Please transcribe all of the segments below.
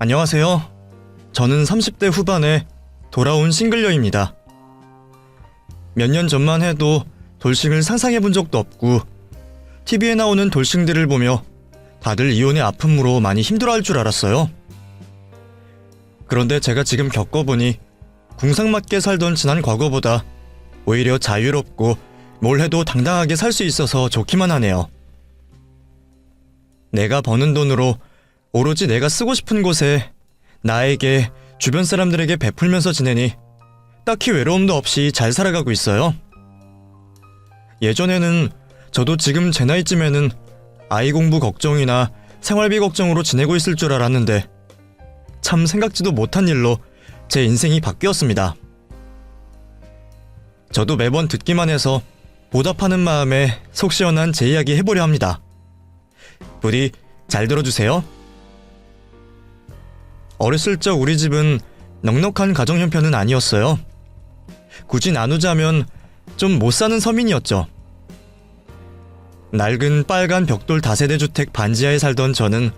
안녕하세요. 저는 30대 후반에 돌아온 싱글녀입니다. 몇 년 전만 해도 돌싱을 상상해 본 적도 없고 TV에 나오는 돌싱들을 보며 다들 이혼의 아픔으로 많이 힘들어할 줄 알았어요. 그런데 제가 지금 겪어보니 궁상맞게 살던 지난 과거보다 오히려 자유롭고 뭘 해도 당당하게 살 수 있어서 좋기만 하네요. 내가 버는 돈으로 오로지 내가 쓰고 싶은 곳에 나에게, 주변 사람들에게 베풀면서 지내니 딱히 외로움도 없이 잘 살아가고 있어요. 예전에는 저도 지금 제 나이쯤에는 아이 공부 걱정이나 생활비 걱정으로 지내고 있을 줄 알았는데 참 생각지도 못한 일로 제 인생이 바뀌었습니다. 저도 매번 듣기만 해서 보답하는 마음에 속 시원한 제 이야기 해보려 합니다. 부디 잘 들어주세요. 어렸을 적 우리 집은 넉넉한 가정 형편은 아니었어요. 굳이 나누자면 좀 못사는 서민이었죠. 낡은 빨간 벽돌 다세대 주택 반지하에 살던 저는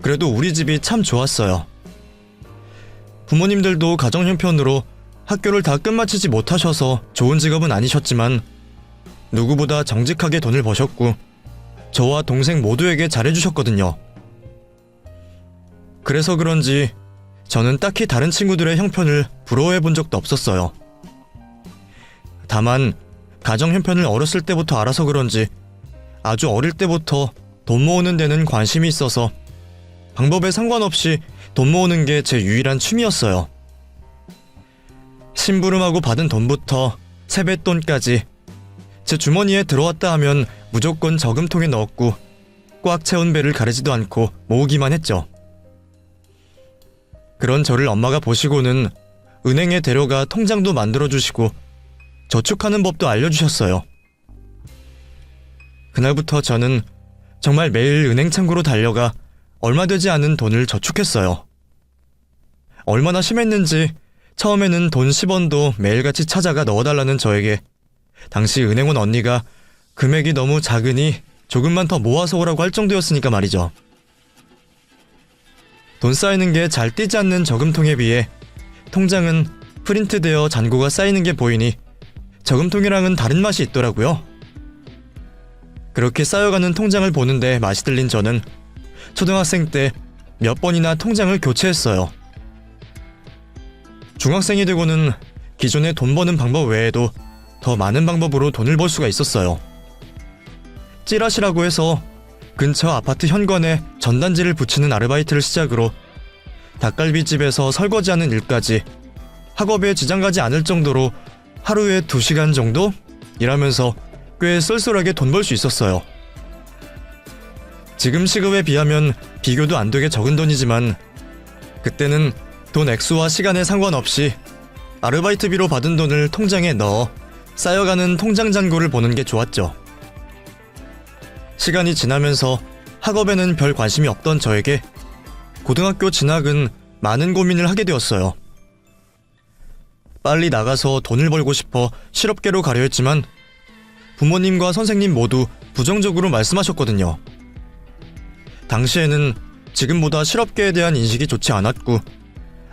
그래도 우리 집이 참 좋았어요. 부모님들도 가정 형편으로 학교를 다 끝마치지 못하셔서 좋은 직업은 아니셨지만 누구보다 정직하게 돈을 버셨고 저와 동생 모두에게 잘해주셨거든요. 그래서 그런지 저는 딱히 다른 친구들의 형편을 부러워해 본 적도 없었어요. 다만 가정 형편을 어렸을 때부터 알아서 그런지 아주 어릴 때부터 돈 모으는 데는 관심이 있어서 방법에 상관없이 돈 모으는 게 제 유일한 취미였어요. 심부름하고 받은 돈부터 세뱃돈까지 제 주머니에 들어왔다 하면 무조건 저금통에 넣었고 꽉 채운 배를 가리지도 않고 모으기만 했죠. 그런 저를 엄마가 보시고는 은행에 데려가 통장도 만들어주시고 저축하는 법도 알려주셨어요. 그날부터 저는 정말 매일 은행 창구로 달려가 얼마 되지 않은 돈을 저축했어요. 얼마나 심했는지 처음에는 돈 10원도 매일같이 찾아가 넣어달라는 저에게 당시 은행원 언니가 금액이 너무 작으니 조금만 더 모아서 오라고 할 정도였으니까 말이죠. 돈 쌓이는 게 잘 뛰지 않는 저금통에 비해 통장은 프린트되어 잔고가 쌓이는 게 보이니 저금통이랑은 다른 맛이 있더라고요. 그렇게 쌓여가는 통장을 보는데 맛이 들린 저는 초등학생 때 몇 번이나 통장을 교체했어요. 중학생이 되고는 기존의 돈 버는 방법 외에도 더 많은 방법으로 돈을 벌 수가 있었어요. 찌라시라고 해서 근처 아파트 현관에 전단지를 붙이는 아르바이트를 시작으로 닭갈비집에서 설거지하는 일까지 학업에 지장 가지 않을 정도로 하루에 2시간 정도 일하면서 꽤 쏠쏠하게 돈 벌 수 있었어요. 지금 시급에 비하면 비교도 안 되게 적은 돈이지만 그때는 돈 액수와 시간에 상관없이 아르바이트비로 받은 돈을 통장에 넣어 쌓여가는 통장 잔고를 보는 게 좋았죠. 시간이 지나면서 학업에는 별 관심이 없던 저에게 고등학교 진학은 많은 고민을 하게 되었어요. 빨리 나가서 돈을 벌고 싶어 실업계로 가려 했지만 부모님과 선생님 모두 부정적으로 말씀하셨거든요. 당시에는 지금보다 실업계에 대한 인식이 좋지 않았고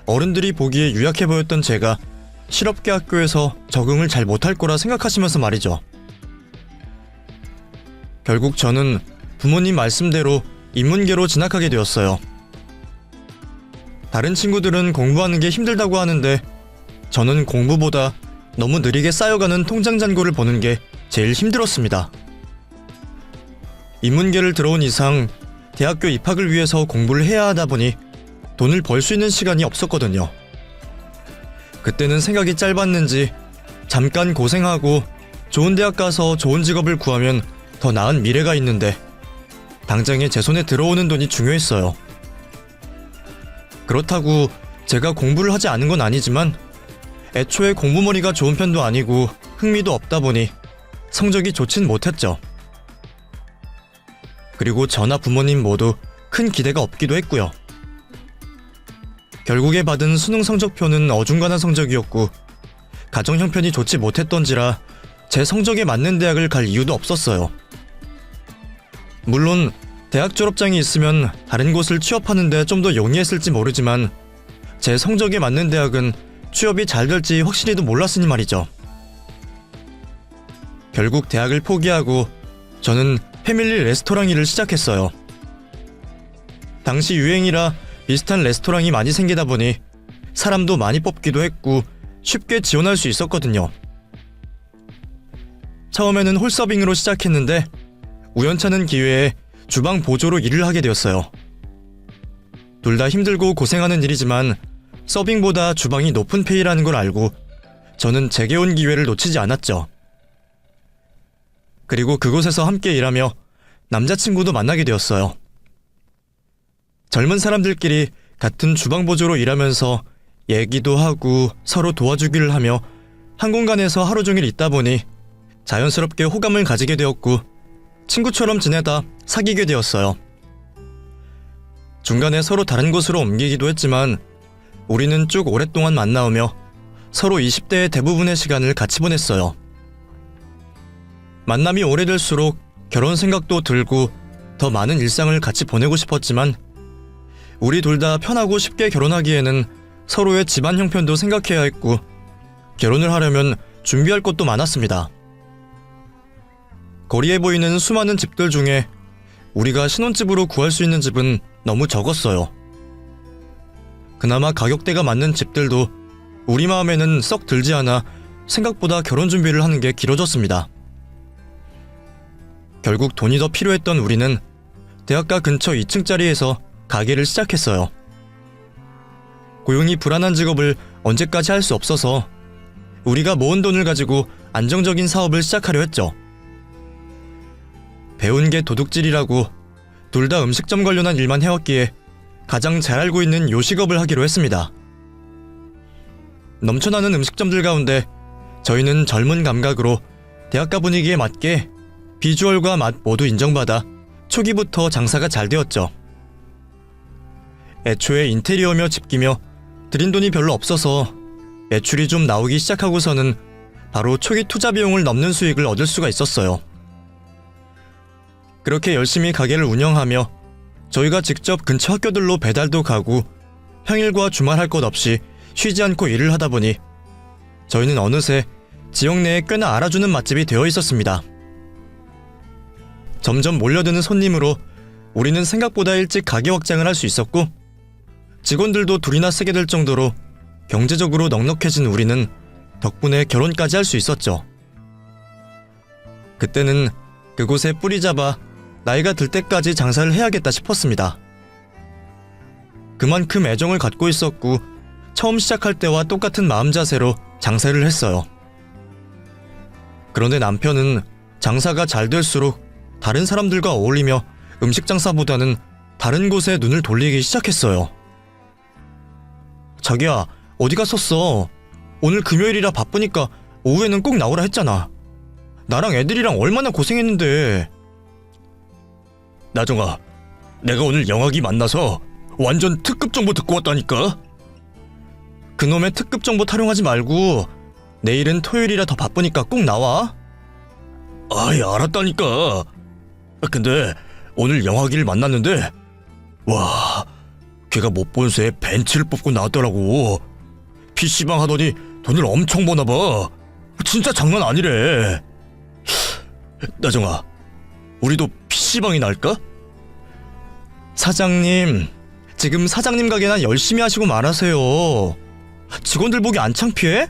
어른들이 보기에 유약해 보였던 제가 실업계 학교에서 적응을 잘 못할 거라 생각하시면서 말이죠. 결국 저는 부모님 말씀대로 인문계로 진학하게 되었어요. 다른 친구들은 공부하는 게 힘들다고 하는데 저는 공부보다 너무 느리게 쌓여가는 통장 잔고를 보는 게 제일 힘들었습니다. 인문계를 들어온 이상 대학교 입학을 위해서 공부를 해야 하다 보니 돈을 벌 수 있는 시간이 없었거든요. 그때는 생각이 짧았는지 잠깐 고생하고 좋은 대학 가서 좋은 직업을 구하면 더 나은 미래가 있는데 당장에 제 손에 들어오는 돈이 중요했어요. 그렇다고 제가 공부를 하지 않은 건 아니지만 애초에 공부머리가 좋은 편도 아니고 흥미도 없다 보니 성적이 좋진 못했죠. 그리고 저나 부모님 모두 큰 기대가 없기도 했고요. 결국에 받은 수능 성적표는 어중간한 성적이었고 가정 형편이 좋지 못했던지라 제 성적에 맞는 대학을 갈 이유도 없었어요. 물론 대학 졸업장이 있으면 다른 곳을 취업하는데 좀 더 용이했을지 모르지만 제 성적에 맞는 대학은 취업이 잘 될지 확실히도 몰랐으니 말이죠. 결국 대학을 포기하고 저는 패밀리 레스토랑 일을 시작했어요. 당시 유행이라 비슷한 레스토랑이 많이 생기다 보니 사람도 많이 뽑기도 했고 쉽게 지원할 수 있었거든요. 처음에는 홀서빙으로 시작했는데 우연찮은 기회에 주방 보조로 일을 하게 되었어요. 둘 다 힘들고 고생하는 일이지만 서빙보다 주방이 높은 페이라는 걸 알고 저는 제게 온 기회를 놓치지 않았죠. 그리고 그곳에서 함께 일하며 남자친구도 만나게 되었어요. 젊은 사람들끼리 같은 주방 보조로 일하면서 얘기도 하고 서로 도와주기를 하며 한 공간에서 하루 종일 있다 보니 자연스럽게 호감을 가지게 되었고 친구처럼 지내다 사귀게 되었어요. 중간에 서로 다른 곳으로 옮기기도 했지만 우리는 쭉 오랫동안 만나오며 서로 20대의 대부분의 시간을 같이 보냈어요. 만남이 오래될수록 결혼 생각도 들고 더 많은 일상을 같이 보내고 싶었지만 우리 둘 다 편하고 쉽게 결혼하기에는 서로의 집안 형편도 생각해야 했고 결혼을 하려면 준비할 것도 많았습니다. 거리에 보이는 수많은 집들 중에 우리가 신혼집으로 구할 수 있는 집은 너무 적었어요. 그나마 가격대가 맞는 집들도 우리 마음에는 썩 들지 않아 생각보다 결혼 준비를 하는 게 길어졌습니다. 결국 돈이 더 필요했던 우리는 대학가 근처 2층짜리에서 가게를 시작했어요. 고용이 불안한 직업을 언제까지 할 수 없어서 우리가 모은 돈을 가지고 안정적인 사업을 시작하려 했죠. 배운 게 도둑질이라고 둘 다 음식점 관련한 일만 해왔기에 가장 잘 알고 있는 요식업을 하기로 했습니다. 넘쳐나는 음식점들 가운데 저희는 젊은 감각으로 대학가 분위기에 맞게 비주얼과 맛 모두 인정받아 초기부터 장사가 잘 되었죠. 애초에 인테리어며 집기며 들인 돈이 별로 없어서 매출이 좀 나오기 시작하고서는 바로 초기 투자 비용을 넘는 수익을 얻을 수가 있었어요. 그렇게 열심히 가게를 운영하며 저희가 직접 근처 학교들로 배달도 가고 평일과 주말 할 것 없이 쉬지 않고 일을 하다 보니 저희는 어느새 지역 내에 꽤나 알아주는 맛집이 되어 있었습니다. 점점 몰려드는 손님으로 우리는 생각보다 일찍 가게 확장을 할 수 있었고 직원들도 둘이나 쓰게 될 정도로 경제적으로 넉넉해진 우리는 덕분에 결혼까지 할 수 있었죠. 그때는 그곳에 뿌리 잡아 나이가 들 때까지 장사를 해야겠다 싶었습니다. 그만큼 애정을 갖고 있었고 처음 시작할 때와 똑같은 마음 자세로 장사를 했어요. 그런데 남편은 장사가 잘 될수록 다른 사람들과 어울리며 음식 장사보다는 다른 곳에 눈을 돌리기 시작했어요. 자기야, 어디 갔었어? 오늘 금요일이라 바쁘니까 오후에는 꼭 나오라 했잖아. 나랑 애들이랑 얼마나 고생했는데. 나정아, 내가 오늘 영학이 만나서 완전 특급 정보 듣고 왔다니까? 그놈의 특급 정보 타령하지 말고 내일은 토요일이라 더 바쁘니까 꼭 나와. 아이, 알았다니까. 근데 오늘 영학이를 만났는데 와, 걔가 못 본 새에 벤츠를 뽑고 나왔더라고. PC방 하더니 돈을 엄청 버나봐. 진짜 장난 아니래. 나정아, 우리도 PC방이 날까? 사장님, 지금 사장님 가게나 열심히 하시고 말하세요. 직원들 보기 안 창피해?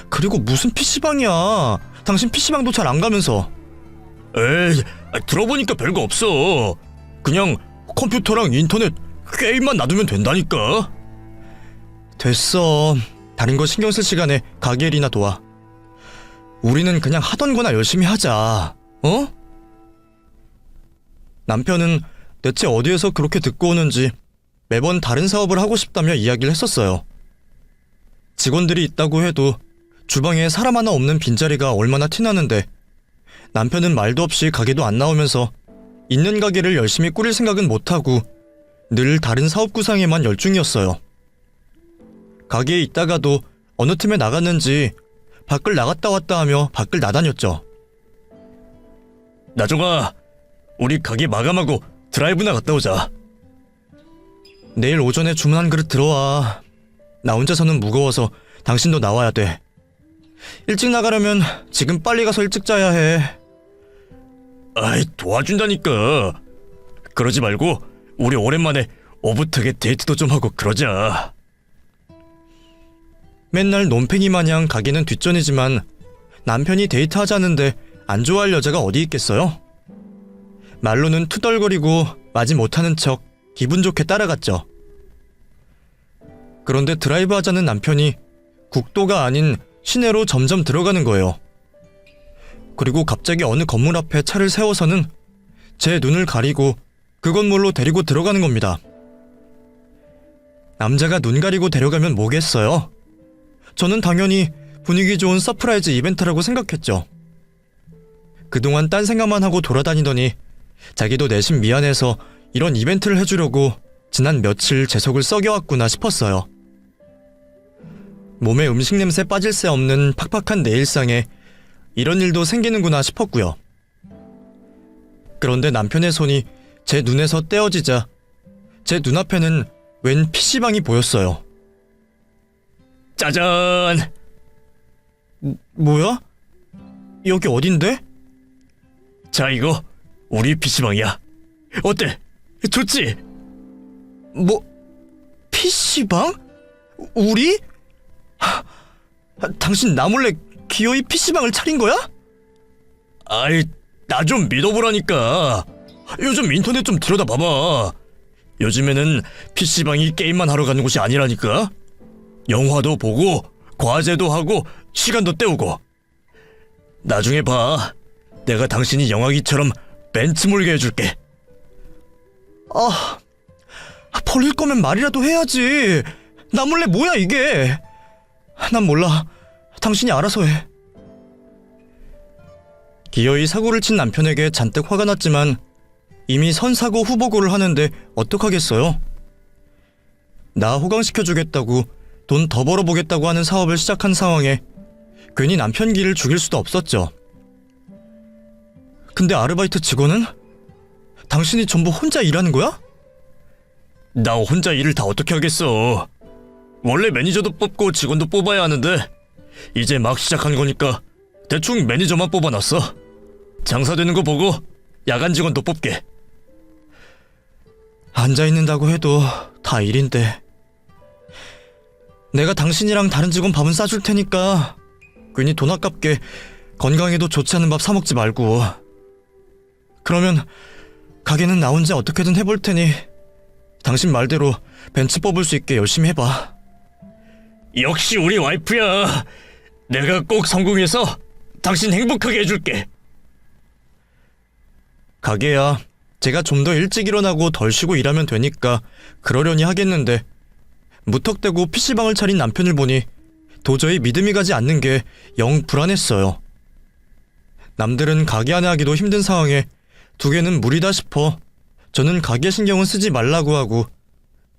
그리고 무슨 PC방이야. 당신 PC방도 잘 안 가면서. 에이, 들어보니까 별거 없어. 그냥 컴퓨터랑 인터넷, 게임만 놔두면 된다니까. 됐어. 다른 거 신경 쓸 시간에 가게 일이나 도와. 우리는 그냥 하던 거나 열심히 하자. 어? 남편은 대체 어디에서 그렇게 듣고 오는지 매번 다른 사업을 하고 싶다며 이야기를 했었어요. 직원들이 있다고 해도 주방에 사람 하나 없는 빈자리가 얼마나 티나는데 남편은 말도 없이 가게도 안 나오면서 있는 가게를 열심히 꾸릴 생각은 못하고 늘 다른 사업 구상에만 열중이었어요. 가게에 있다가도 어느 틈에 나갔는지 밖을 나갔다 왔다 하며 밖을 나다녔죠. 나정아, 우리 가게 마감하고 드라이브나 갔다 오자. 내일 오전에 주문한 그릇 들어와. 나 혼자서는 무거워서 당신도 나와야 돼. 일찍 나가려면 지금 빨리 가서 일찍 자야 해. 아이, 도와준다니까. 그러지 말고 우리 오랜만에 오붓하게 데이트도 좀 하고 그러자. 맨날 논팽이 마냥 가기는 뒷전이지만 남편이 데이트하자는데 안 좋아할 여자가 어디 있겠어요? 말로는 투덜거리고 마지 못하는 척 기분 좋게 따라갔죠. 그런데 드라이브 하자는 남편이 국도가 아닌 시내로 점점 들어가는 거예요. 그리고 갑자기 어느 건물 앞에 차를 세워서는 제 눈을 가리고 그 건물로 데리고 들어가는 겁니다. 남자가 눈 가리고 데려가면 뭐겠어요? 저는 당연히 분위기 좋은 서프라이즈 이벤트라고 생각했죠. 그동안 딴 생각만 하고 돌아다니더니 자기도 내심 미안해서 이런 이벤트를 해주려고 지난 며칠 제 속을 썩여왔구나 싶었어요. 몸에 음식 냄새 빠질 새 없는 팍팍한 내 일상에 이런 일도 생기는구나 싶었고요. 그런데 남편의 손이 제 눈에서 떼어지자 제 눈앞에는 웬 PC방이 보였어요. 짜잔! 뭐야? 여기 어딘데? 자, 이거 우리 PC방이야. 어때? 좋지? 뭐? PC방? 우리? 당신 나 몰래 기어이 PC방을 차린 거야? 아이, 나 좀 믿어보라니까. 요즘 인터넷 좀 들여다봐봐. 요즘에는 PC방이 게임만 하러 가는 곳이 아니라니까. 영화도 보고 과제도 하고 시간도 때우고. 나중에 봐. 내가 당신이 영화기처럼 벤츠 몰게 해줄게. 벌릴 거면 말이라도 해야지. 나 몰래 뭐야 이게. 난 몰라. 당신이 알아서 해. 기어이 사고를 친 남편에게 잔뜩 화가 났지만 이미 선사고 후보고를 하는데 어떡하겠어요. 나 호강시켜주겠다고 돈 더 벌어보겠다고 하는 사업을 시작한 상황에 괜히 남편 기를 죽일 수도 없었죠. 근데 아르바이트 직원은? 당신이 전부 혼자 일하는 거야? 나 혼자 일을 다 어떻게 하겠어. 원래 매니저도 뽑고 직원도 뽑아야 하는데 이제 막 시작한 거니까 대충 매니저만 뽑아놨어. 장사되는 거 보고 야간 직원도 뽑게. 앉아있는다고 해도 다 일인데. 내가 당신이랑 다른 직원 밥은 싸줄 테니까 괜히 돈 아깝게 건강에도 좋지 않은 밥 사먹지 말고. 그러면 가게는 나 혼자 어떻게든 해볼 테니 당신 말대로 벤츠 뽑을 수 있게 열심히 해봐. 역시 우리 와이프야. 내가 꼭 성공해서 당신 행복하게 해줄게. 가게야 제가 좀 더 일찍 일어나고 덜 쉬고 일하면 되니까 그러려니 하겠는데 무턱대고 PC방을 차린 남편을 보니 도저히 믿음이 가지 않는 게 영 불안했어요. 남들은 가게 하나 하기도 힘든 상황에 두 개는 무리다 싶어 저는 가게 신경은 쓰지 말라고 하고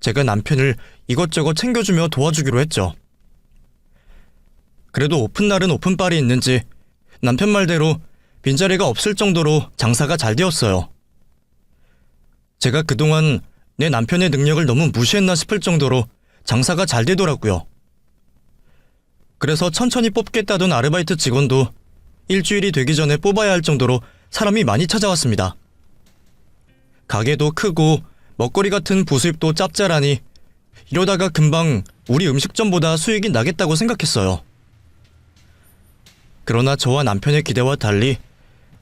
제가 남편을 이것저것 챙겨주며 도와주기로 했죠. 그래도 오픈날은 오픈빨이 있는지 남편 말대로 빈자리가 없을 정도로 장사가 잘 되었어요. 제가 그동안 내 남편의 능력을 너무 무시했나 싶을 정도로 장사가 잘 되더라고요. 그래서 천천히 뽑겠다던 아르바이트 직원도 일주일이 되기 전에 뽑아야 할 정도로 사람이 많이 찾아왔습니다. 가게도 크고 먹거리 같은 부수입도 짭짤하니 이러다가 금방 우리 음식점보다 수익이 나겠다고 생각했어요. 그러나 저와 남편의 기대와 달리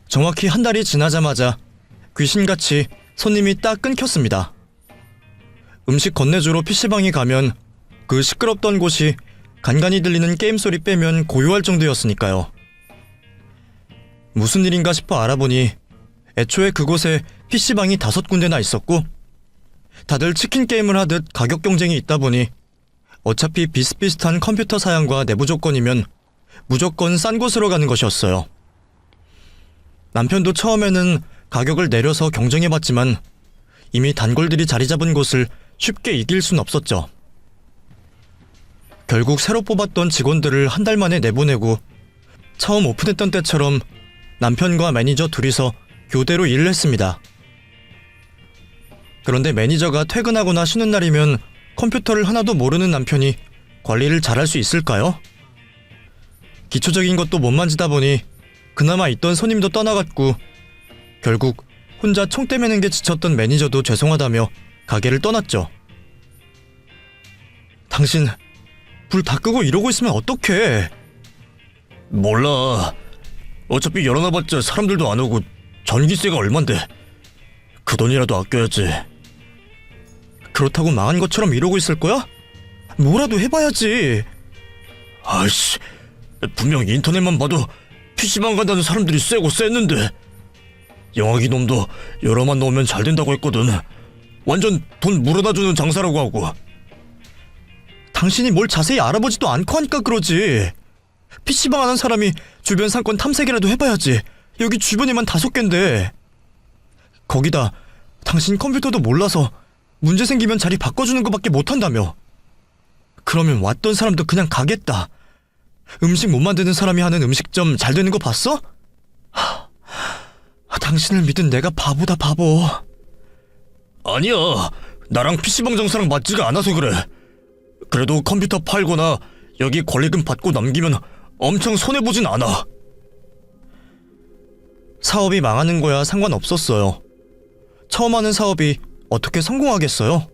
정확히 한 달이 지나자마자 귀신같이 손님이 딱 끊겼습니다. 음식 건네주러 PC방에 가면 그 시끄럽던 곳이 간간이 들리는 게임 소리 빼면 고요할 정도였으니까요. 무슨 일인가 싶어 알아보니 애초에 그곳에 PC방이 5군데나 있었고 다들 치킨 게임을 하듯 가격 경쟁이 있다 보니 어차피 비슷비슷한 컴퓨터 사양과 내부 조건이면 무조건 싼 곳으로 가는 것이었어요. 남편도 처음에는 가격을 내려서 경쟁해봤지만 이미 단골들이 자리 잡은 곳을 쉽게 이길 순 없었죠. 결국 새로 뽑았던 직원들을 한 달 만에 내보내고 처음 오픈했던 때처럼 남편과 매니저 둘이서 교대로 일을 했습니다. 그런데 매니저가 퇴근하거나 쉬는 날이면 컴퓨터를 하나도 모르는 남편이 관리를 잘할 수 있을까요? 기초적인 것도 못 만지다 보니 그나마 있던 손님도 떠나갔고 결국 혼자 총대 매는 게 지쳤던 매니저도 죄송하다며 가게를 떠났죠. 당신 불 다 끄고 이러고 있으면 어떡해? 몰라. 어차피 열어놔봤자 사람들도 안 오고 전기세가 얼만데. 그 돈이라도 아껴야지. 그렇다고 망한 것처럼 이러고 있을 거야? 뭐라도 해봐야지. 아이씨, 분명 인터넷만 봐도 PC방 간다는 사람들이 세고 셌는데. 영학이 놈도 열어만 넣으면 잘 된다고 했거든. 완전 돈 물어다주는 장사라고 하고. 당신이 뭘 자세히 알아보지도 않고 하니까 그러지. PC방 하는 사람이 주변 상권 탐색이라도 해봐야지. 여기 주변에만 5갠데. 거기다 당신 컴퓨터도 몰라서 문제 생기면 자리 바꿔주는 것밖에 못한다며. 그러면 왔던 사람도 그냥 가겠다. 음식 못 만드는 사람이 하는 음식점 잘 되는 거 봤어? 당신을 믿은 내가 바보다 바보. 아니야, 나랑 PC방 장사랑 맞지가 않아서 그래. 그래도 컴퓨터 팔거나 여기 권리금 받고 남기면 엄청 손해보진 않아. 사업이 망하는 거야 상관없었어요. 처음 하는 사업이 어떻게 성공하겠어요?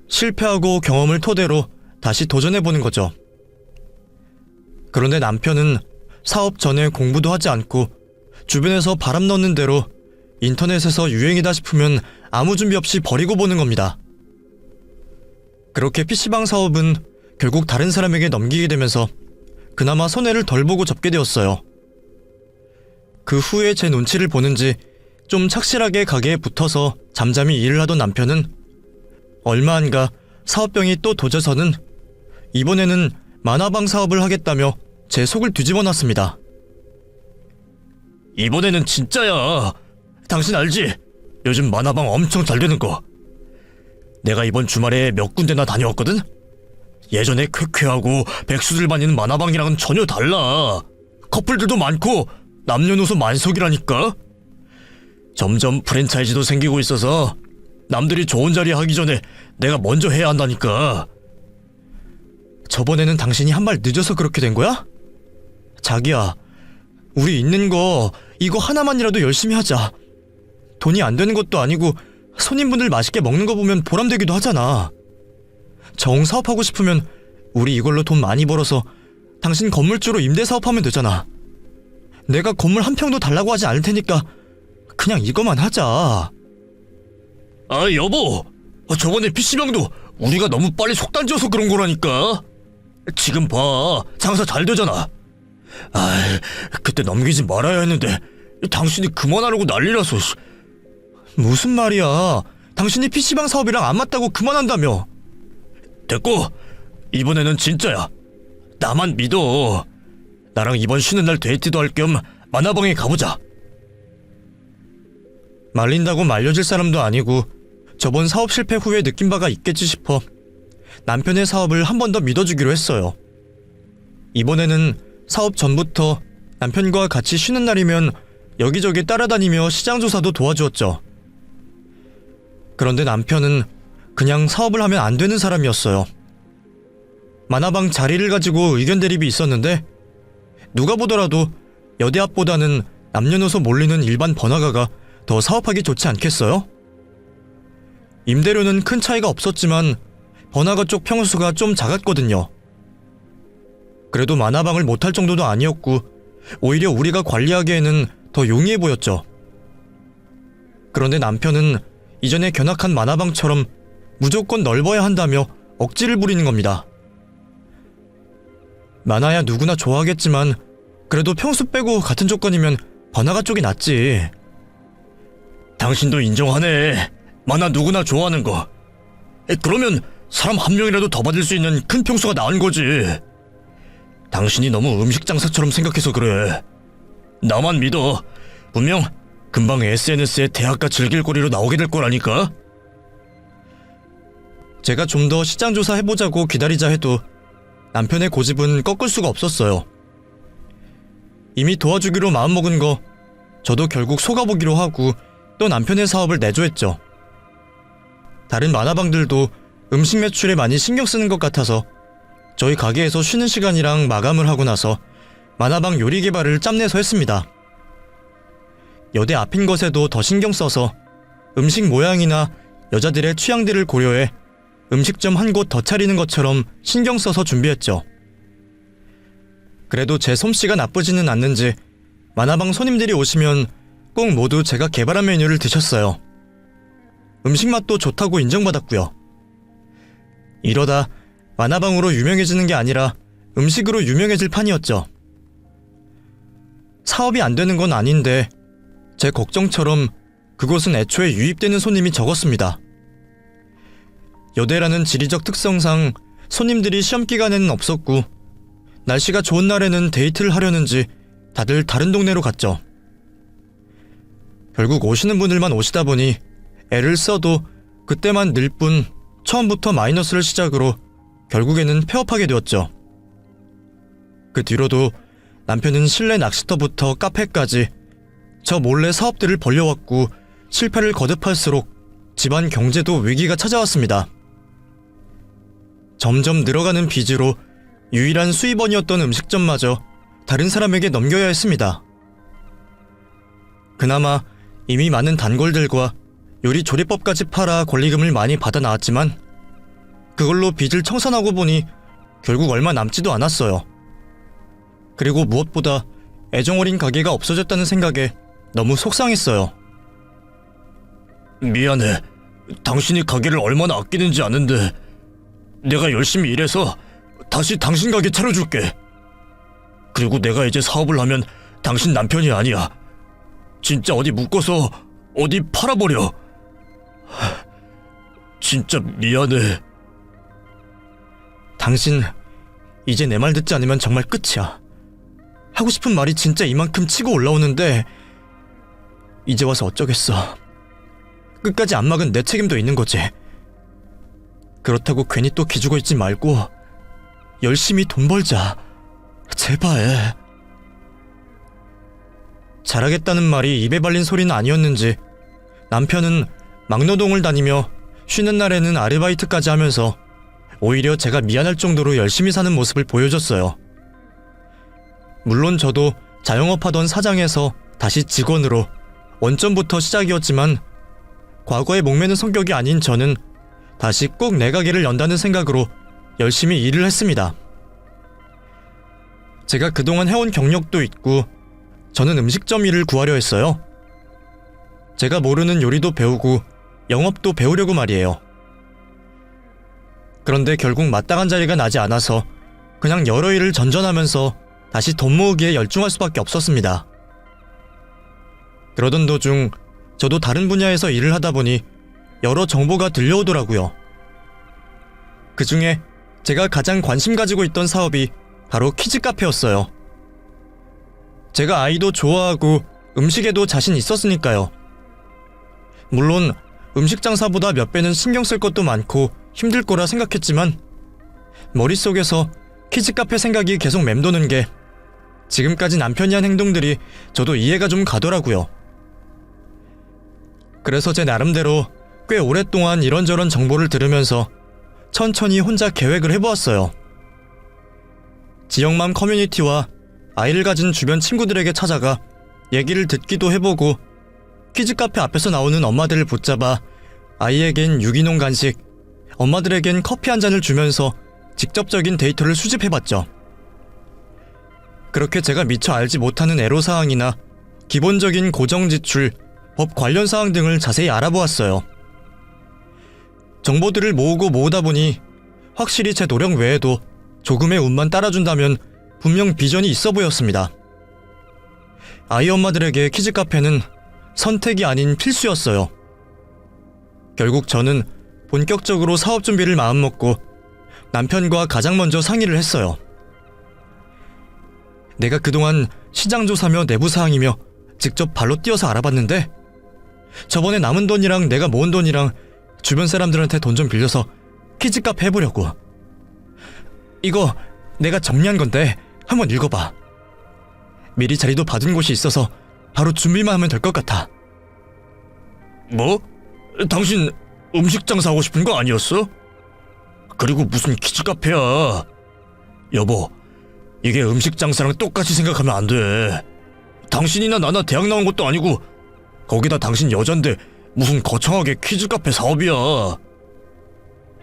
실패하고 경험을 토대로 다시 도전해보는 거죠. 그런데 남편은 사업 전에 공부도 하지 않고 주변에서 바람 넣는 대로 인터넷에서 유행이다 싶으면 아무 준비 없이 버리고 보는 겁니다. 그렇게 PC방 사업은 결국 다른 사람에게 넘기게 되면서 그나마 손해를 덜 보고 접게 되었어요. 그 후에 제 눈치를 보는지 좀 착실하게 가게에 붙어서 잠잠히 일을 하던 남편은 얼마 안가 사업병이 또 도져서는 이번에는 만화방 사업을 하겠다며 제 속을 뒤집어 놨습니다. 이번에는 진짜야. 당신 알지? 요즘 만화방 엄청 잘 되는 거. 내가 이번 주말에 몇 군데나 다녀왔거든? 예전에 쾌쾌하고 백수들 다니는 만화방이랑은 전혀 달라. 커플들도 많고 남녀노소 만석이라니까. 점점 프랜차이즈도 생기고 있어서 남들이 좋은 자리 하기 전에 내가 먼저 해야 한다니까. 저번에는 당신이 한 발 늦어서 그렇게 된 거야? 자기야, 우리 있는 거 이거 하나만이라도 열심히 하자. 돈이 안 되는 것도 아니고 손님분들 맛있게 먹는 거 보면 보람되기도 하잖아. 정 사업하고 싶으면 우리 이걸로 돈 많이 벌어서 당신 건물주로 임대 사업하면 되잖아. 내가 건물 한 평도 달라고 하지 않을 테니까 그냥 이거만 하자. 아, 여보. 저번에 PC방도 우리가 너무 빨리 속단지어서 그런 거라니까. 지금 봐, 장사 잘 되잖아. 아, 그때 넘기지 말아야 했는데 당신이 그만하라고 난리라서. 무슨 말이야. 당신이 PC방 사업이랑 안 맞다고 그만한다며. 됐고, 이번에는 진짜야. 나만 믿어. 나랑 이번 쉬는 날 데이트도 할 겸 만화방에 가보자. 말린다고 말려질 사람도 아니고 저번 사업 실패 후에 느낀 바가 있겠지 싶어 남편의 사업을 한 번 더 믿어주기로 했어요. 이번에는 사업 전부터 남편과 같이 쉬는 날이면 여기저기 따라다니며 시장 조사도 도와주었죠. 그런데 남편은 그냥 사업을 하면 안 되는 사람이었어요. 만화방 자리를 가지고 의견 대립이 있었는데 누가 보더라도 여대합보다는 남녀노소 몰리는 일반 번화가가 더 사업하기 좋지 않겠어요? 임대료는 큰 차이가 없었지만 번화가 쪽 평수가 좀 작았거든요. 그래도 만화방을 못할 정도도 아니었고 오히려 우리가 관리하기에는 더 용이해 보였죠. 그런데 남편은 이전에 견학한 만화방처럼 무조건 넓어야 한다며 억지를 부리는 겁니다. 만화야 누구나 좋아하겠지만 그래도 평수 빼고 같은 조건이면 번화가 쪽이 낫지. 당신도 인정하네. 만화 누구나 좋아하는 거. 그러면 사람 한 명이라도 더 받을 수 있는 큰 평수가 나은 거지. 당신이 너무 음식 장사처럼 생각해서 그래. 나만 믿어. 분명 금방 SNS에 대학가 즐길거리로 나오게 될 거라니까. 제가 좀 더 시장 조사 해보자고 기다리자 해도 남편의 고집은 꺾을 수가 없었어요. 이미 도와주기로 마음먹은 거 저도 결국 속아보기로 하고 또 남편의 사업을 내조했죠. 다른 만화방들도 음식 매출에 많이 신경 쓰는 것 같아서 저희 가게에서 쉬는 시간이랑 마감을 하고 나서 만화방 요리 개발을 짬내서 했습니다. 여대 앞인 것에도 더 신경 써서 음식 모양이나 여자들의 취향들을 고려해 음식점 한 곳 더 차리는 것처럼 신경 써서 준비했죠. 그래도 제 솜씨가 나쁘지는 않는지 만화방 손님들이 오시면 꼭 모두 제가 개발한 메뉴를 드셨어요. 음식 맛도 좋다고 인정받았고요. 이러다 만화방으로 유명해지는 게 아니라 음식으로 유명해질 판이었죠. 사업이 안 되는 건 아닌데 제 걱정처럼 그곳은 애초에 유입되는 손님이 적었습니다. 여대라는 지리적 특성상 손님들이 시험 기간에는 없었고 날씨가 좋은 날에는 데이트를 하려는지 다들 다른 동네로 갔죠. 결국 오시는 분들만 오시다 보니 애를 써도 그때만 늘 뿐 처음부터 마이너스를 시작으로 결국에는 폐업하게 되었죠. 그 뒤로도 남편은 실내 낚시터부터 카페까지 저 몰래 사업들을 벌려왔고 실패를 거듭할수록 집안 경제도 위기가 찾아왔습니다. 점점 늘어가는 빚으로 유일한 수입원이었던 음식점마저 다른 사람에게 넘겨야 했습니다. 그나마 이미 많은 단골들과 요리 조리법까지 팔아 권리금을 많이 받아 나왔지만 그걸로 빚을 청산하고 보니 결국 얼마 남지도 않았어요. 그리고 무엇보다 애정어린 가게가 없어졌다는 생각에 너무 속상했어요. 미안해. 당신이 가게를 얼마나 아끼는지 아는데 내가 열심히 일해서 다시 당신 가게 차려줄게. 그리고 내가 이제 사업을 하면 당신 남편이 아니야. 진짜 어디 묶어서 어디 팔아버려. 진짜 미안해. 당신 이제 내 말 듣지 않으면 정말 끝이야. 하고 싶은 말이 진짜 이만큼 치고 올라오는데 이제 와서 어쩌겠어. 끝까지 안 막은 내 책임도 있는 거지. 그렇다고 괜히 또 기죽어 있지 말고 열심히 돈 벌자. 제발. 잘하겠다는 말이 입에 발린 소리는 아니었는지 남편은 막노동을 다니며 쉬는 날에는 아르바이트까지 하면서 오히려 제가 미안할 정도로 열심히 사는 모습을 보여줬어요. 물론 저도 자영업하던 사장에서 다시 직원으로 원점부터 시작이었지만 과거에 목매는 성격이 아닌 저는 다시 꼭 내 가게를 연다는 생각으로 열심히 일을 했습니다. 제가 그동안 해온 경력도 있고 저는 음식점 일을 구하려 했어요. 제가 모르는 요리도 배우고 영업도 배우려고 말이에요. 그런데 결국 마땅한 자리가 나지 않아서 그냥 여러 일을 전전하면서 다시 돈 모으기에 열중할 수밖에 없었습니다. 그러던 도중 저도 다른 분야에서 일을 하다 보니 여러 정보가 들려오더라고요. 그 중에 제가 가장 관심 가지고 있던 사업이 바로 키즈 카페였어요. 제가 아이도 좋아하고 음식에도 자신 있었으니까요. 물론 음식 장사보다 몇 배는 신경 쓸 것도 많고 힘들 거라 생각했지만 머릿속에서 키즈 카페 생각이 계속 맴도는 게 지금까지 남편이 한 행동들이 저도 이해가 좀 가더라고요. 그래서 제 나름대로 꽤 오랫동안 이런저런 정보를 들으면서 천천히 혼자 계획을 해보았어요. 지역맘 커뮤니티와 아이를 가진 주변 친구들에게 찾아가 얘기를 듣기도 해보고 키즈 카페 앞에서 나오는 엄마들을 붙잡아 아이에겐 유기농 간식, 엄마들에겐 커피 한 잔을 주면서 직접적인 데이터를 수집해봤죠. 그렇게 제가 미처 알지 못하는 애로사항이나 기본적인 고정지출, 법 관련 사항 등을 자세히 알아보았어요. 정보들을 모으다 보니 확실히 제 노력 외에도 조금의 운만 따라준다면 분명 비전이 있어 보였습니다. 아이 엄마들에게 키즈 카페는 선택이 아닌 필수였어요. 결국 저는 본격적으로 사업 준비를 마음먹고 남편과 가장 먼저 상의를 했어요. 내가 그동안 시장조사며 내부사항이며 직접 발로 뛰어서 알아봤는데 저번에 남은 돈이랑 내가 모은 돈이랑 주변 사람들한테 돈 좀 빌려서 키즈 카페 해보려고. 이거 내가 정리한 건데 한번 읽어봐. 미리 자리도 받은 곳이 있어서 바로 준비만 하면 될 것 같아. 뭐? 당신 음식 장사하고 싶은 거 아니었어? 그리고 무슨 키즈 카페야. 여보, 이게 음식 장사랑 똑같이 생각하면 안 돼. 당신이나 나나 대학 나온 것도 아니고 거기다 당신 여잔데 무슨 거창하게 키즈 카페 사업이야.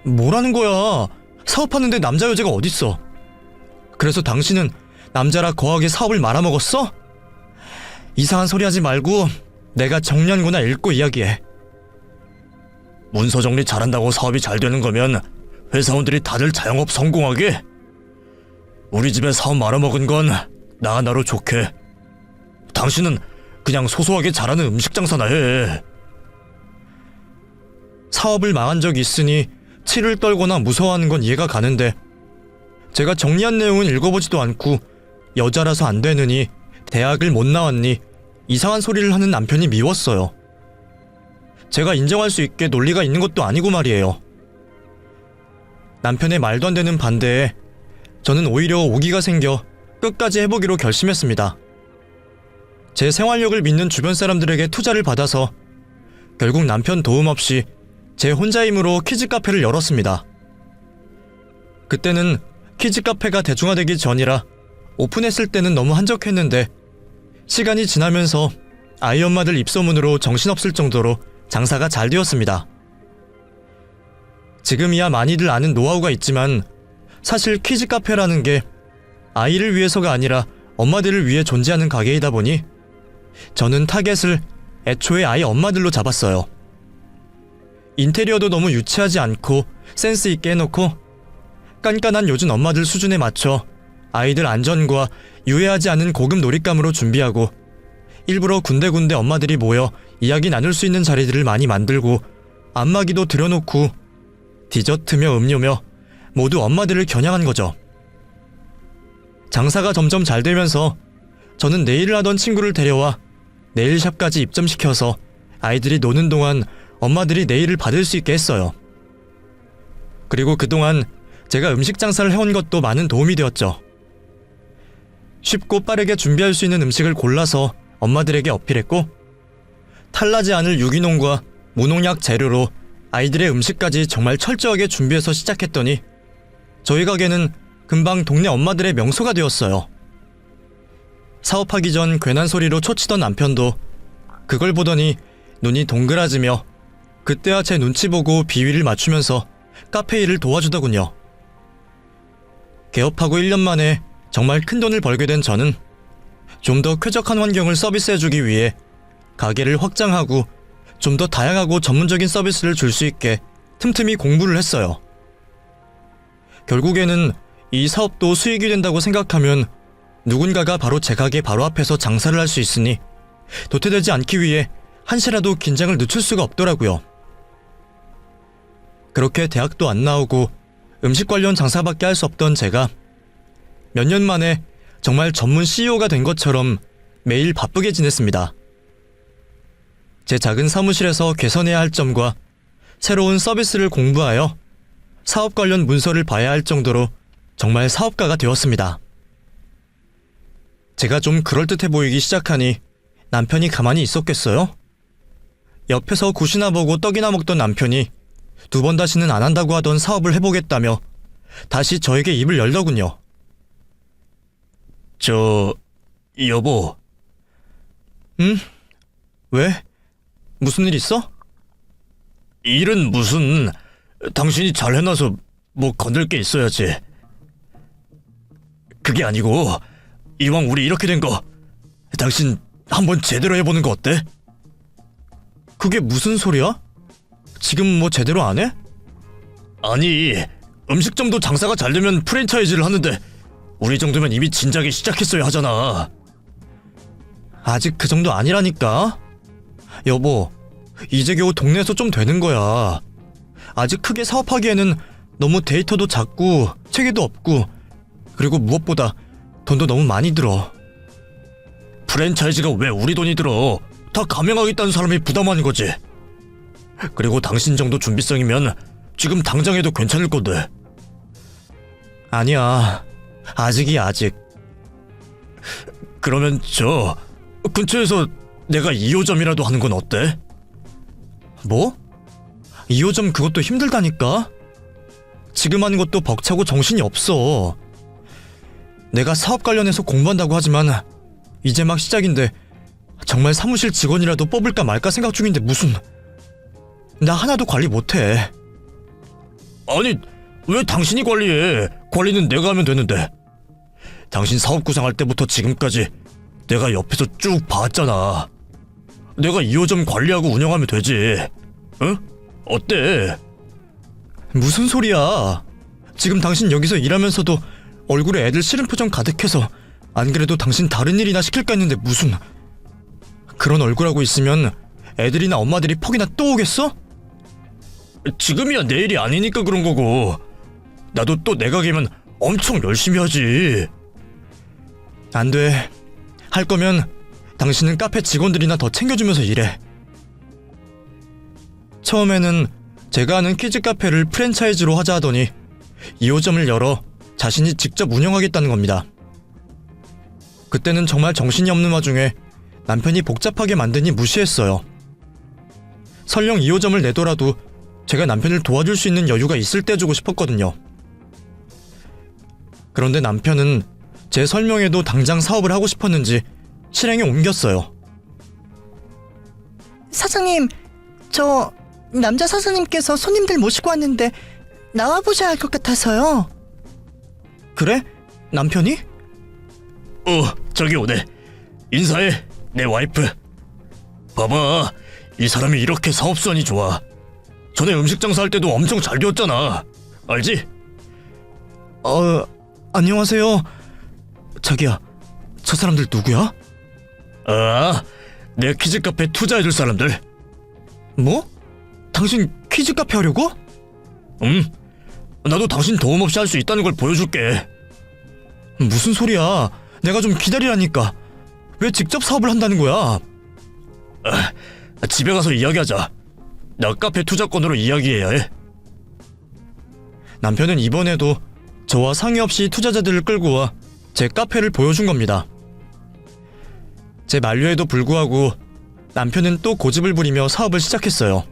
뭐라는 거야? 사업하는데 남자 여자가 어딨어? 그래서 당신은 남자라 거하게 사업을 말아먹었어? 이상한 소리 하지 말고 내가 정리한거나 읽고 이야기해. 문서 정리 잘한다고 사업이 잘 되는 거면 회사원들이 다들 자영업 성공하게? 우리 집에 사업 말아먹은 건 나 하나로 좋게. 당신은 그냥 소소하게 잘하는 음식 장사나 해. 사업을 망한 적이 있으니 치를 떨거나 무서워하는 건 이해가 가는데 제가 정리한 내용은 읽어보지도 않고 여자라서 안 되느니 대학을 못 나왔니 이상한 소리를 하는 남편이 미웠어요. 제가 인정할 수 있게 논리가 있는 것도 아니고 말이에요. 남편의 말도 안 되는 반대에 저는 오히려 오기가 생겨 끝까지 해보기로 결심했습니다. 제 생활력을 믿는 주변 사람들에게 투자를 받아서 결국 남편 도움 없이 제 혼자 힘으로 키즈 카페를 열었습니다. 그때는 키즈 카페가 대중화되기 전이라 오픈했을 때는 너무 한적했는데 시간이 지나면서 아이 엄마들 입소문으로 정신없을 정도로 장사가 잘 되었습니다. 지금이야 많이들 아는 노하우가 있지만 사실 키즈 카페라는 게 아이를 위해서가 아니라 엄마들을 위해 존재하는 가게이다 보니 저는 타겟을 애초에 아이 엄마들로 잡았어요. 인테리어도 너무 유치하지 않고 센스 있게 해놓고 깐깐한 요즘 엄마들 수준에 맞춰 아이들 안전과 유해하지 않은 고급 놀잇감으로 준비하고 일부러 군데군데 엄마들이 모여 이야기 나눌 수 있는 자리들을 많이 만들고 안마기도 들여놓고 디저트며 음료며 모두 엄마들을 겨냥한 거죠. 장사가 점점 잘 되면서 저는 네일을 하던 친구를 데려와 네일샵까지 입점시켜서 아이들이 노는 동안 엄마들이 네일을 받을 수 있게 했어요. 그리고 그동안 제가 음식 장사를 해온 것도 많은 도움이 되었죠. 쉽고 빠르게 준비할 수 있는 음식을 골라서 엄마들에게 어필했고 탈나지 않을 유기농과 무농약 재료로 아이들의 음식까지 정말 철저하게 준비해서 시작했더니 저희 가게는 금방 동네 엄마들의 명소가 되었어요. 사업하기 전 괜한 소리로 초치던 남편도 그걸 보더니 눈이 동그라지며 그때야 제 눈치 보고 비위를 맞추면서 카페 일을 도와주더군요. 개업하고 1년 만에 정말 큰 돈을 벌게 된 저는 좀 더 쾌적한 환경을 서비스해주기 위해 가게를 확장하고 좀 더 다양하고 전문적인 서비스를 줄 수 있게 틈틈이 공부를 했어요. 결국에는 이 사업도 수익이 된다고 생각하면 누군가가 바로 제 가게 바로 앞에서 장사를 할 수 있으니 도태되지 않기 위해 한시라도 긴장을 늦출 수가 없더라고요. 그렇게 대학도 안 나오고 음식 관련 장사밖에 할 수 없던 제가 몇 년 만에 정말 전문 CEO가 된 것처럼 매일 바쁘게 지냈습니다. 제 작은 사무실에서 개선해야 할 점과 새로운 서비스를 공부하여 사업 관련 문서를 봐야 할 정도로 정말 사업가가 되었습니다. 제가 좀 그럴듯해 보이기 시작하니 남편이 가만히 있었겠어요? 옆에서 굿이나 보고 떡이나 먹던 남편이 2번 다시는 안 한다고 하던 사업을 해보겠다며 다시 저에게 입을 열더군요. 여보. 응? 왜? 무슨 일 있어? 일은 무슨, 당신이 잘 해놔서 뭐 건들 게 있어야지. 그게 아니고 이왕 우리 이렇게 된 거 당신 한번 제대로 해보는 거 어때? 그게 무슨 소리야? 지금 뭐 제대로 안 해? 아니, 음식점도 장사가 잘 되면 프랜차이즈를 하는데 우리 정도면 이미 진작에 시작했어야 하잖아. 아직 그 정도 아니라니까? 여보, 이제 겨우 동네에서 좀 되는 거야. 아직 크게 사업하기에는 너무 데이터도 작고 체계도 없고 그리고 무엇보다 돈도 너무 많이 들어. 프랜차이즈가 왜 우리 돈이 들어? 다 감행하겠다는 사람이 부담하는 거지. 그리고 당신 정도 준비성이면 지금 당장 해도 괜찮을 건데. 아니야, 아직이야 아직. 그러면 근처에서 내가 2호점이라도 하는 건 어때? 뭐? 2호점 그것도 힘들다니까? 지금 하는 것도 벅차고 정신이 없어. 내가 사업 관련해서 공부한다고 하지만 이제 막 시작인데 정말 사무실 직원이라도 뽑을까 말까 생각 중인데 무슨... 나 하나도 관리 못해. 아니, 왜 당신이 관리해? 관리는 내가 하면 되는데. 당신 사업 구상할 때부터 지금까지 내가 옆에서 쭉 봤잖아. 내가 2호점 관리하고 운영하면 되지. 응? 어때? 무슨 소리야. 지금 당신 여기서 일하면서도 얼굴에 애들 싫은 표정 가득해서 안 그래도 당신 다른 일이나 시킬까 했는데 무슨... 그런 얼굴하고 있으면 애들이나 엄마들이 퍽이나 또 오겠어? 지금이야 내일이 아니니까 그런 거고. 나도 또 내 가게면 엄청 열심히 하지. 안 돼. 할 거면 당신은 카페 직원들이나 더 챙겨주면서 일해. 처음에는 제가 하는 키즈 카페를 프랜차이즈로 하자 하더니 2호점을 열어 자신이 직접 운영하겠다는 겁니다. 그때는 정말 정신이 없는 와중에 남편이 복잡하게 만드니 무시했어요. 설령 2호점을 내더라도 제가 남편을 도와줄 수 있는 여유가 있을 때 주고 싶었거든요. 그런데 남편은 제 설명에도 당장 사업을 하고 싶었는지 실행에 옮겼어요. 사장님, 저 남자 사장님께서 손님들 모시고 왔는데 나와보셔야 할 것 같아서요. 그래? 남편이? 저기 오네. 인사해, 내 와이프. 봐봐, 이 사람이 이렇게 사업수완이 좋아. 전에 음식 장사할 때도 엄청 잘 되었잖아. 알지? 안녕하세요. 자기야, 저 사람들 누구야? 내 키즈 카페 투자해줄 사람들. 뭐? 당신 퀴즈 카페 하려고? 나도 당신 도움 없이 할 수 있다는 걸 보여줄게. 무슨 소리야. 내가 좀 기다리라니까. 왜 직접 사업을 한다는 거야? 집에 가서 이야기하자. 나 카페 투자권으로 이야기해야 해. 남편은 이번에도 저와 상의 없이 투자자들을 끌고 와 제 카페를 보여준 겁니다. 제 만류에도 불구하고 남편은 또 고집을 부리며 사업을 시작했어요.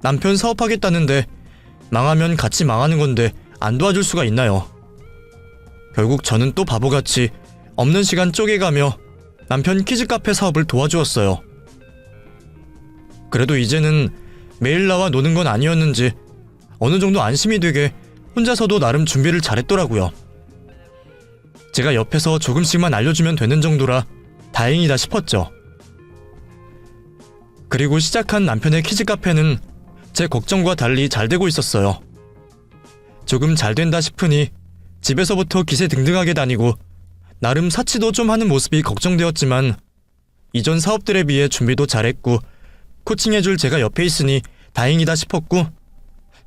남편 사업하겠다는데 망하면 같이 망하는 건데 안 도와줄 수가 있나요? 결국 저는 또 바보같이 없는 시간 쪼개가며 남편 키즈 카페 사업을 도와주었어요. 그래도 이제는 매일 나와 노는 건 아니었는지 어느 정도 안심이 되게 혼자서도 나름 준비를 잘했더라고요. 제가 옆에서 조금씩만 알려주면 되는 정도라 다행이다 싶었죠. 그리고 시작한 남편의 키즈 카페는 제 걱정과 달리 잘 되고 있었어요. 조금 잘 된다 싶으니 집에서부터 기세등등하게 다니고 나름 사치도 좀 하는 모습이 걱정되었지만 이전 사업들에 비해 준비도 잘했고 코칭해줄 제가 옆에 있으니 다행이다 싶었고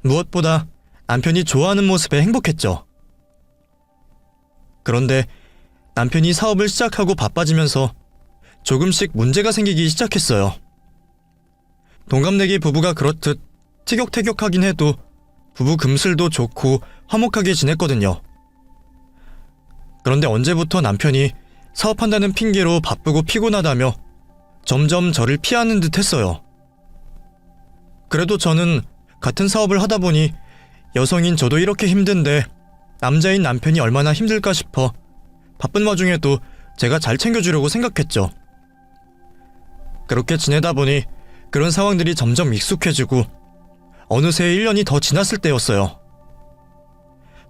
무엇보다 남편이 좋아하는 모습에 행복했죠. 그런데 남편이 사업을 시작하고 바빠지면서 조금씩 문제가 생기기 시작했어요. 동갑내기 부부가 그렇듯 티격태격하긴 해도 부부 금슬도 좋고 화목하게 지냈거든요. 그런데 언제부터 남편이 사업한다는 핑계로 바쁘고 피곤하다며 점점 저를 피하는 듯 했어요. 그래도 저는 같은 사업을 하다 보니 여성인 저도 이렇게 힘든데 남자인 남편이 얼마나 힘들까 싶어 바쁜 와중에도 제가 잘 챙겨주려고 생각했죠. 그렇게 지내다 보니 그런 상황들이 점점 익숙해지고 어느새 1년이 더 지났을 때였어요.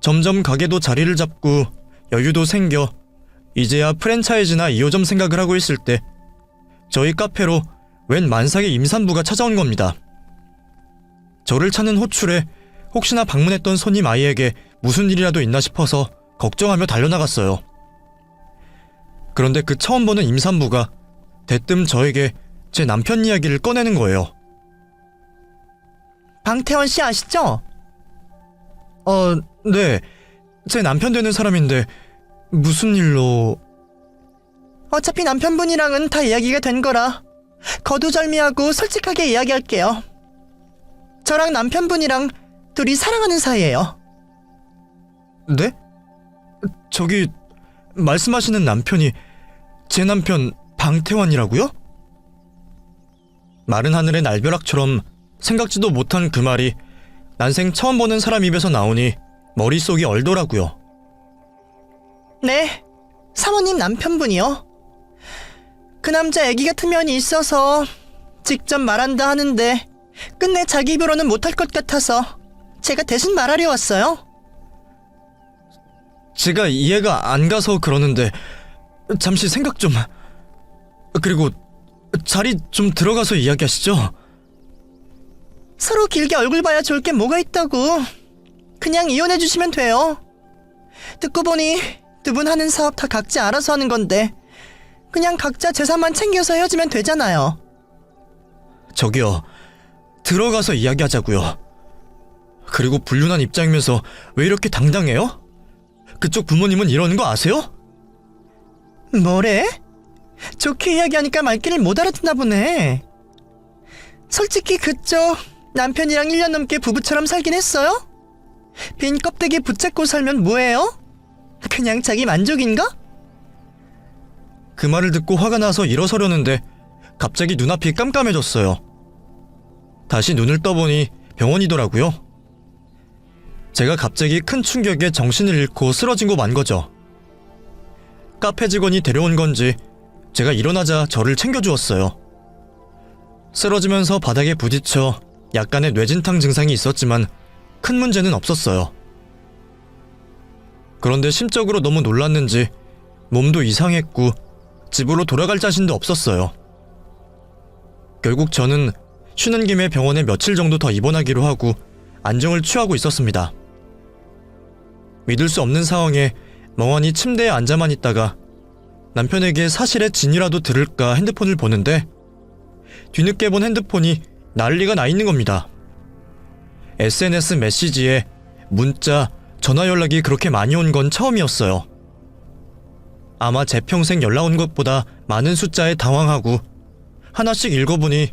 점점 가게도 자리를 잡고 여유도 생겨 이제야 프랜차이즈나 2호점 생각을 하고 있을 때 저희 카페로 웬 만삭의 임산부가 찾아온 겁니다. 저를 찾는 호출에 혹시나 방문했던 손님 아이에게 무슨 일이라도 있나 싶어서 걱정하며 달려나갔어요. 그런데 그 처음 보는 임산부가 대뜸 저에게 제 남편 이야기를 꺼내는 거예요. 방태원 씨 아시죠? 네. 제 남편 되는 사람인데 무슨 일로... 어차피 남편분이랑은 다 이야기가 된 거라 거두절미하고 솔직하게 이야기할게요. 저랑 남편분이랑 둘이 사랑하는 사이예요. 네? 저기 말씀하시는 남편이 제 남편 방태환이라고요? 마른 하늘의 날벼락처럼 생각지도 못한 그 말이 난생 처음 보는 사람 입에서 나오니 머릿속이 얼더라고요. 네, 사모님 남편분이요. 그 남자 애기 같은 면이 있어서 직접 말한다 하는데 끝내 자기 입으로는 못할 것 같아서 제가 대신 말하려 왔어요. 제가 이해가 안 가서 그러는데 잠시 생각 좀... 그리고 자리 좀 들어가서 이야기하시죠. 서로 길게 얼굴 봐야 좋을 게 뭐가 있다고. 그냥 이혼해 주시면 돼요. 듣고 보니 두 분 하는 사업 다 각자 알아서 하는 건데 그냥 각자 재산만 챙겨서 헤어지면 되잖아요. 저기요, 들어가서 이야기하자고요. 그리고 불륜한 입장이면서 왜 이렇게 당당해요? 그쪽 부모님은 이러는 거 아세요? 뭐래? 좋게 이야기하니까 말귀를 못 알아듣나 보네. 솔직히 그쪽 남편이랑 1년 넘게 부부처럼 살긴 했어요? 빈 껍데기 붙잡고 살면 뭐예요? 그냥 자기 만족인가? 그 말을 듣고 화가 나서 일어서려는데 갑자기 눈앞이 깜깜해졌어요. 다시 눈을 떠보니 병원이더라고요. 제가 갑자기 큰 충격에 정신을 잃고 쓰러지고 만 거죠. 카페 직원이 데려온 건지 제가 일어나자 저를 챙겨주었어요. 쓰러지면서 바닥에 부딪혀 약간의 뇌진탕 증상이 있었지만 큰 문제는 없었어요. 그런데 심적으로 너무 놀랐는지 몸도 이상했고 집으로 돌아갈 자신도 없었어요. 결국 저는 쉬는 김에 병원에 며칠 정도 더 입원하기로 하고 안정을 취하고 있었습니다. 믿을 수 없는 상황에 멍하니 침대에 앉아만 있다가 남편에게 사실의 진이라도 들을까 핸드폰을 보는데 뒤늦게 본 핸드폰이 난리가 나 있는 겁니다. SNS 메시지에 문자, 전화 연락이 그렇게 많이 온 건 처음이었어요. 아마 제 평생 연락 온 것보다 많은 숫자에 당황하고 하나씩 읽어보니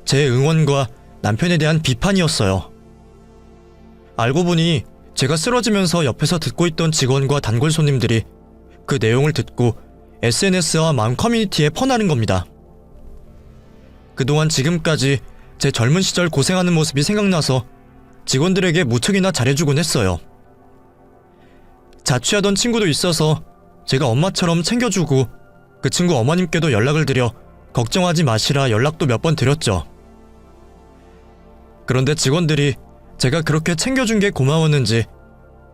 제 응원과 남편에 대한 비판이었어요. 알고 보니 제가 쓰러지면서 옆에서 듣고 있던 직원과 단골 손님들이 그 내용을 듣고 SNS와 맘 커뮤니티에 퍼나른 겁니다. 그동안 지금까지 제 젊은 시절 고생하는 모습이 생각나서 직원들에게 무척이나 잘해주곤 했어요. 자취하던 친구도 있어서 제가 엄마처럼 챙겨주고 그 친구 어머님께도 연락을 드려 걱정하지 마시라 연락도 몇 번 드렸죠. 그런데 직원들이 제가 그렇게 챙겨준 게 고마웠는지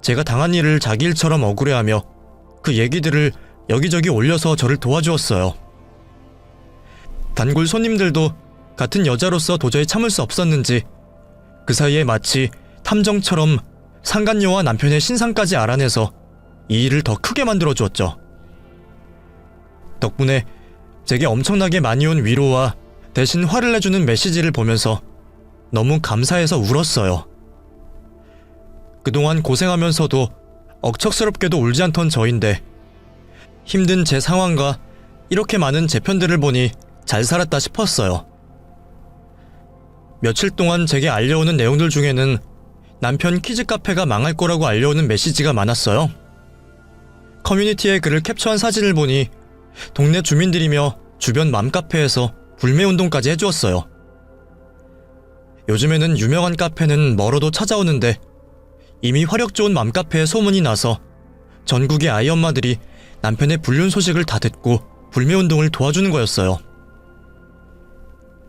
제가 당한 일을 자기 일처럼 억울해하며 그 얘기들을 여기저기 올려서 저를 도와주었어요. 단골 손님들도 같은 여자로서 도저히 참을 수 없었는지 그 사이에 마치 탐정처럼 상간녀와 남편의 신상까지 알아내서 이 일을 더 크게 만들어주었죠. 덕분에 제게 엄청나게 많이 온 위로와 대신 화를 내주는 메시지를 보면서 너무 감사해서 울었어요. 그동안 고생하면서도 억척스럽게도 울지 않던 저인데 힘든 제 상황과 이렇게 많은 제 편들을 보니 잘 살았다 싶었어요. 며칠 동안 제게 알려오는 내용들 중에는 남편 키즈 카페가 망할 거라고 알려오는 메시지가 많았어요. 커뮤니티에 글을 캡처한 사진을 보니 동네 주민들이며 주변 맘카페에서 불매운동까지 해주었어요. 요즘에는 유명한 카페는 멀어도 찾아오는데 이미 화력 좋은 맘카페에 소문이 나서 전국의 아이 엄마들이 남편의 불륜 소식을 다 듣고 불매운동을 도와주는 거였어요.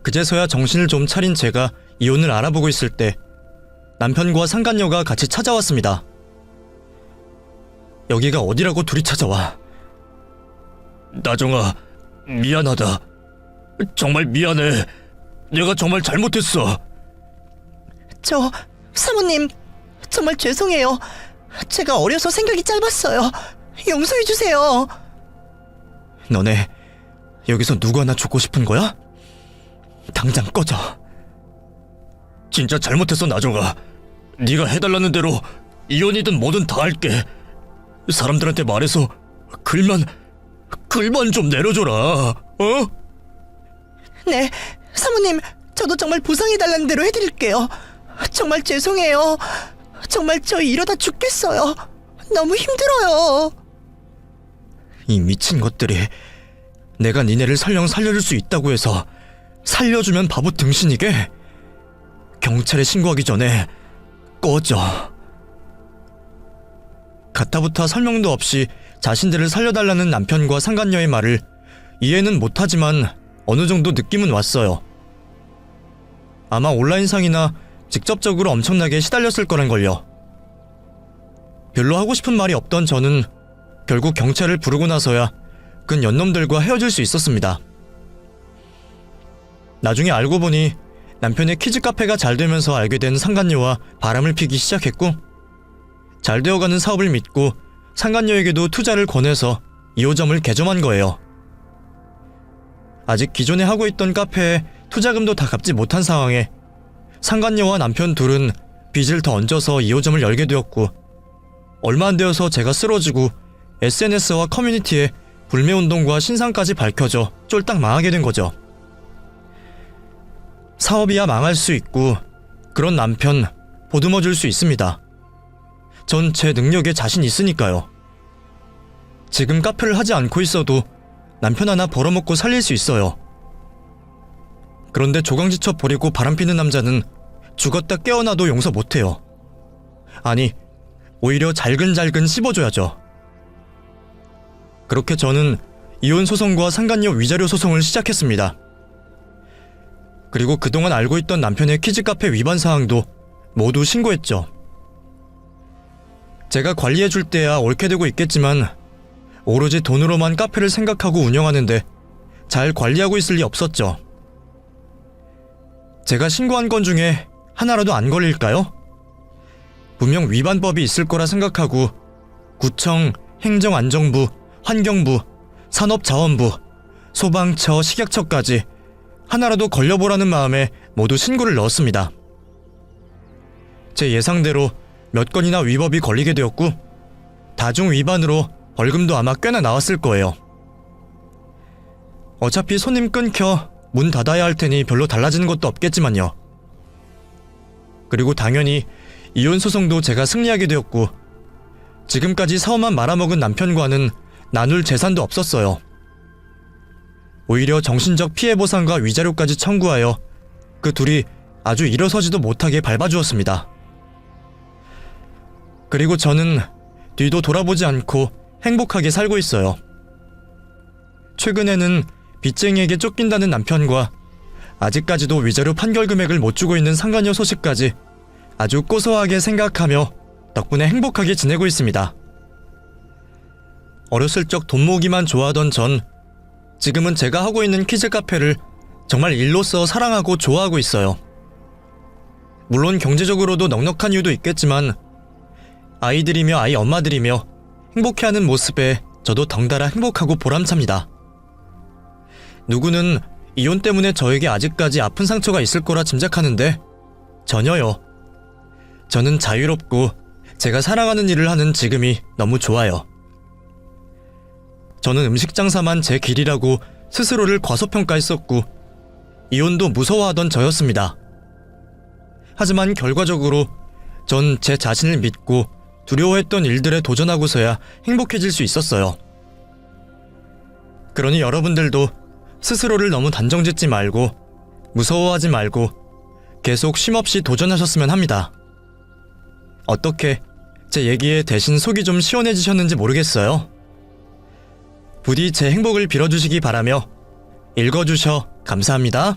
그제서야 정신을 좀 차린 제가 이혼을 알아보고 있을 때 남편과 상간녀가 같이 찾아왔습니다. 여기가 어디라고 둘이 찾아와. 나정아, 미안하다. 정말 미안해. 내가 정말 잘못했어. 사모님, 정말 죄송해요. 제가 어려서 생각이 짧았어요. 용서해주세요. 너네 여기서 누구 하나 죽고 싶은 거야? 당장 꺼져. 진짜 잘못했어, 나정아. 네가 해달라는 대로 이혼이든 뭐든 다 할게. 사람들한테 말해서 글만 좀 내려줘라. 어? 네, 사모님, 저도 정말 보상해달라는 대로 해드릴게요. 정말 죄송해요. 정말 저 이러다 죽겠어요. 너무 힘들어요. 이 미친 것들이 내가 니네를 설령 살려줄 수 있다고 해서 살려주면 바보 등신이게? 경찰에 신고하기 전에 꺼져. 가타부타 설명도 없이 자신들을 살려달라는 남편과 상간녀의 말을 이해는 못하지만 어느 정도 느낌은 왔어요. 아마 온라인상이나 직접적으로 엄청나게 시달렸을 거란걸요. 별로 하고 싶은 말이 없던 저는 결국 경찰을 부르고 나서야 그 연놈들과 헤어질 수 있었습니다. 나중에 알고 보니 남편의 키즈 카페가 잘 되면서 알게 된 상간녀와 바람을 피기 시작했고, 잘 되어가는 사업을 믿고 상간녀에게도 투자를 권해서 2호점을 개점한 거예요. 아직 기존에 하고 있던 카페에 투자금도 다 갚지 못한 상황에 상간녀와 남편 둘은 빚을 더 얹어서 2호점을 열게 되었고, 얼마 안 되어서 제가 쓰러지고 SNS와 커뮤니티에 불매운동과 신상까지 밝혀져 쫄딱 망하게 된 거죠. 사업이야 망할 수 있고 그런 남편 보듬어 줄 수 있습니다. 전 제 능력에 자신 있으니까요. 지금 카페를 하지 않고 있어도 남편 하나 벌어먹고 살릴 수 있어요. 그런데 조강지쳐 버리고 바람피는 남자는 죽었다 깨어나도 용서 못해요. 아니, 오히려 잘근잘근 씹어줘야죠. 그렇게 저는 이혼 소송과 상간녀 위자료 소송을 시작했습니다. 그리고 그동안 알고 있던 남편의 키즈 카페 위반 사항도 모두 신고했죠. 제가 관리해줄 때야 옳게 되고 있겠지만 오로지 돈으로만 카페를 생각하고 운영하는데 잘 관리하고 있을 리 없었죠. 제가 신고한 건 중에 하나라도 안 걸릴까요? 분명 위반법이 있을 거라 생각하고 구청, 행정안전부, 환경부, 산업자원부, 소방처, 식약처까지 하나라도 걸려보라는 마음에 모두 신고를 넣었습니다. 제 예상대로 몇 건이나 위법이 걸리게 되었고, 다중 위반으로 벌금도 아마 꽤나 나왔을 거예요. 어차피 손님 끊겨 문 닫아야 할 테니 별로 달라지는 것도 없겠지만요. 그리고 당연히 이혼 소송도 제가 승리하게 되었고, 지금까지 사업만 말아먹은 남편과는 나눌 재산도 없었어요. 오히려 정신적 피해 보상과 위자료까지 청구하여 그 둘이 아주 일어서지도 못하게 밟아주었습니다. 그리고 저는 뒤도 돌아보지 않고 행복하게 살고 있어요. 최근에는 빚쟁이에게 쫓긴다는 남편과 아직까지도 위자료 판결 금액을 못 주고 있는 상간녀 소식까지 아주 고소하게 생각하며 덕분에 행복하게 지내고 있습니다. 어렸을 적 돈 모으기만 좋아하던 전 지금은 제가 하고 있는 키즈 카페를 정말 일로서 사랑하고 좋아하고 있어요. 물론 경제적으로도 넉넉한 이유도 있겠지만 아이들이며 아이 엄마들이며 행복해하는 모습에 저도 덩달아 행복하고 보람찹니다. 누구는 이혼 때문에 저에게 아직까지 아픈 상처가 있을 거라 짐작하는데 전혀요. 저는 자유롭고 제가 사랑하는 일을 하는 지금이 너무 좋아요. 저는 음식 장사만 제 길이라고 스스로를 과소평가했었고 이혼도 무서워하던 저였습니다. 하지만 결과적으로 전 제 자신을 믿고 두려워했던 일들에 도전하고서야 행복해질 수 있었어요. 그러니 여러분들도 스스로를 너무 단정짓지 말고 무서워하지 말고 계속 쉼없이 도전하셨으면 합니다. 어떻게 제 얘기에 대신 속이 좀 시원해지셨는지 모르겠어요. 부디 제 행복을 빌어주시기 바라며 읽어주셔 감사합니다.